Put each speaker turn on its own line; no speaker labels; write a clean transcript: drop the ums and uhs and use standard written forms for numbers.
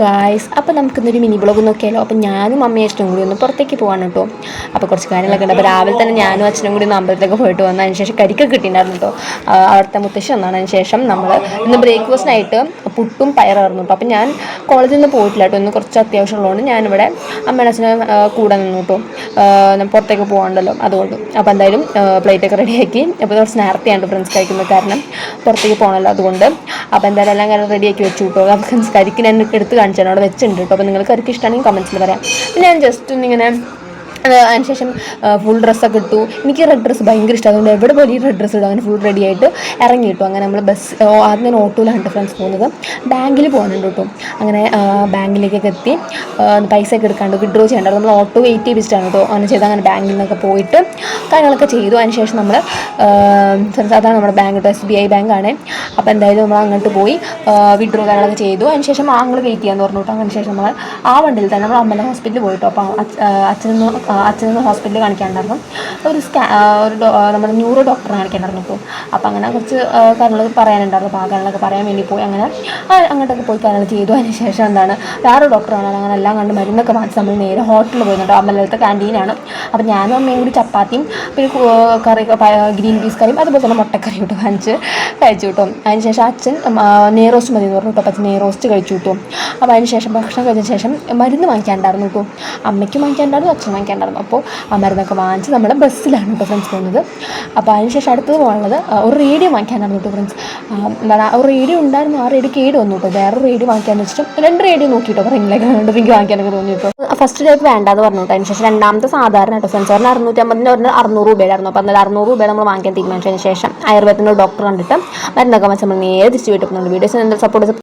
Guys, അപ്പോൾ നമുക്കിന്നൊരു mini blog നോക്കിയാലോ. അപ്പോൾ ഞാനും അമ്മയും അച്ഛനും കൂടി ഒന്ന് പുറത്തേക്ക് പോകാൻ കേട്ടോ. അപ്പോൾ കുറച്ച് കാര്യങ്ങളൊക്കെ ഉണ്ട്. അപ്പോൾ രാവിലെ തന്നെ ഞാനും അച്ഛനും കൂടി ഒന്ന് അമ്പലത്തേക്ക് പോയിട്ട് വന്നു. അതിന് ശേഷം കരിക്കൊക്കെ കിട്ടിയിട്ടുണ്ടായിരുന്നു കേട്ടോ. അവിടുത്തെ മുത്തശ്ശി വന്നതിന് ശേഷം നമ്മൾ ഇന്ന് ബ്രേക്ക്ഫാസ്റ്റിനായിട്ട് പുട്ടും പയറായിരുന്നു കേട്ടോ. അപ്പോൾ ഞാൻ കോളേജിൽ നിന്ന് പോയിട്ടില്ല കേട്ടോ. ഇന്ന് കുറച്ച് അത്യാവശ്യമുള്ളതുകൊണ്ട് ഞാനിവിടെ അമ്മയുടെ അച്ഛനും കൂടെ നിന്നു കേട്ടോ. പുറത്തേക്ക് പോകണ്ടല്ലോ അതുകൊണ്ട്. അപ്പോൾ എന്തായാലും പ്ലേറ്റൊക്കെ റെഡിയാക്കി. അപ്പോൾ കുറച്ച് നേരത്തെയാണ് ഫ്രണ്ട്സ് കഴിക്കുന്നത്, കാരണം പുറത്തേക്ക് പോകണമല്ലോ അതുകൊണ്ട്. അപ്പോൾ എന്തായാലും എല്ലാം കാര്യം റെഡിയാക്കി വെച്ചു കേട്ടോ. അപ്പോൾ ഫ്രണ്ട്സ് കരിക്ക് ഞാൻ എടുത്ത് കാണിച്ചാൽ അവിടെ വെച്ചിട്ടുണ്ട് കേട്ടോ. അപ്പോൾ നിങ്ങൾക്ക് കരിക്ക് ഇഷ്ടമാണെങ്കിൽ കമൻസിൽ പറയാം. ഞാൻ ജസ്റ്റ് ഒന്നിങ്ങനെ അതിനുശേഷം ഫുൾ ഡ്രസ്സൊക്കെ ഇട്ടു. എനിക്ക് റെഡ് ഡ്രസ്സ് ഭയങ്കര ഇഷ്ടം, അതുകൊണ്ട് എവിടെ പോലും ഈ റെഡ് ഡ്രസ്സ് ഇടും. അങ്ങനെ ഫുൾ റെഡി ആയിട്ട് ഇറങ്ങി കിട്ടും. അങ്ങനെ നമ്മൾ ആദ്യം ഞാൻ ഓട്ടോയിലാണ് ഫ്രണ്ട്സ് പോകുന്നത്. ബാങ്കിൽ പോകാനുണ്ട് കേട്ടോ. അങ്ങനെ ബാങ്കിലേക്കൊക്കെ എത്തി പൈസയൊക്കെ എടുക്കാണ്ട് വിഡ്രോ ചെയ്യേണ്ടത്. നമ്മൾ ഓട്ടോ വെയിറ്റ് ചെയ്യിപ്പിച്ചിട്ടാണ് കേട്ടോ അങ്ങനെ ചെയ്ത്. അങ്ങനെ ബാങ്കിൽ നിന്നൊക്കെ പോയിട്ട് കാര്യങ്ങളൊക്കെ ചെയ്തു. അതിനുശേഷം നമ്മൾ ഫ്രണ്ട്സ് അതാണ് നമ്മുടെ ബാങ്ക് കേട്ടോ, SBI ബാങ്കാണ്. അപ്പോൾ എന്തായാലും നമ്മൾ അങ്ങോട്ട് പോയി വിഡ്രോ കാര്യങ്ങളൊക്കെ ചെയ്തു. അതിനുശേഷം ആങ്ങൾ വെയിറ്റ് ചെയ്യാമെന്ന് പറഞ്ഞു കേട്ടോ. അതിന് ശേഷം നമ്മൾ ആ വണ്ടിയിൽ തന്നെ നമ്മൾ അമ്മയുടെ ഹോസ്പിറ്റലിൽ പോയിട്ടോ. അപ്പോൾ അച്ഛനൊന്ന് ഹോസ്പിറ്റലിൽ കാണിക്കാനുണ്ടായിരുന്നു. ഒരു നമ്മുടെ ന്യൂറോ ഡോക്ടറെ കാണിക്കാനുണ്ടായിരുന്നു കേട്ടോ. അപ്പോൾ അങ്ങനെ കുറച്ച് കാര്യങ്ങളൊക്കെ പറയാനുണ്ടായിരുന്നു. അപ്പോൾ ആ കാര്യങ്ങളൊക്കെ പറയാൻ വേണ്ടി പോയി. അങ്ങനെ അങ്ങോട്ടൊക്കെ പോയി കാര്യങ്ങൾ ചെയ്തു. അതിന് ശേഷം എന്താണ് വേറെ ഡോക്ടറാണ്. അങ്ങനെ എല്ലാം കണ്ട് മരുന്നൊക്കെ വാങ്ങിച്ച് നമ്മൾ നേരെ ഹോട്ടലിൽ പോയിരുന്നുണ്ടോ. അമ്പലത്തെ ക്യാൻറ്റീനാണ്. അപ്പോൾ ഞാനും അമ്മയും കൂടി ചപ്പാത്തിയും പിന്നെ കറി ഗ്രീൻ പീസ് കറിയും അതുപോലെ തന്നെ മുട്ടക്കറിയും ഇട്ട് കഴിച്ചു കിട്ടും. അതിന് ശേഷം അച്ഛൻ നെയ്റോസ്റ്റ് മതി എന്ന് പറഞ്ഞു കേട്ടോ. അപ്പോൾ അച്ഛൻ നെയ്റോസ്റ്റ് കഴിച്ചു കിട്ടും. അപ്പോൾ അതിന് ശേഷം ഭക്ഷണം കഴിച്ചതിന് ശേഷം മരുന്ന് വാങ്ങിക്കാനുണ്ടായിരുന്നു കേട്ടോ. അമ്മയ്ക്ക് വാങ്ങിക്കാനുണ്ടായിരുന്നു, അച്ഛൻ വാങ്ങിക്കാനുണ്ടായിരുന്നു. അപ്പോൾ ആ മരുന്നൊക്കെ വാങ്ങിച്ച് നമ്മുടെ ബസ്സിലാണ് കേട്ടോ ഫ്രണ്ട്സ് പോകുന്നത്. അപ്പോൾ അതിനുശേഷം അടുത്തത് പോകുന്നത് ഒരു റേഡിയോ വാങ്ങിക്കാനായിരുന്നു കേട്ടോ ഫ്രണ്ട്സ്. എന്താണ് ഒരു റേഡിയോ ഉണ്ടായിരുന്നു, ആ റേഡിയോ കേട് വന്നു കേട്ടോ. വേറെ റേഡിയോ വാങ്ങിക്കാന്ന് വെച്ചിട്ടും 2 റേഡിയോ നോക്കിയിട്ടോ റിങ്ങിലേക്ക് റിങ് വാങ്ങിക്കാനൊക്കെ തോന്നി കേട്ടോ. ഫസ്റ്റ് ഡേക്ക് വേണ്ടാന്ന് പറഞ്ഞു കേട്ടോ. അതിന് ശേഷം രണ്ടാമത്തെ സാധാരണ കേട്ടോ ഫ്രണ്ട്സ്. പറഞ്ഞാൽ 650 600 രൂപയിലായിരുന്നു. അപ്പോൾ എന്നാൽ 600 രൂപ നമ്മൾ വാങ്ങിക്കാൻ തീരുമാനിച്ചതിന് ശേഷം ആയുർവേദത്തിൻ്റെ ഡോക്ടർ കണ്ടിട്ട് മരുന്നൊക്കെ വെച്ച് നമ്മൾ നേരെ തിരിച്ച് വീട്ടിൽ പോകുന്നുണ്ട്. വീഡിയോസ് എന്തായാലും സപ്പോർട്ട്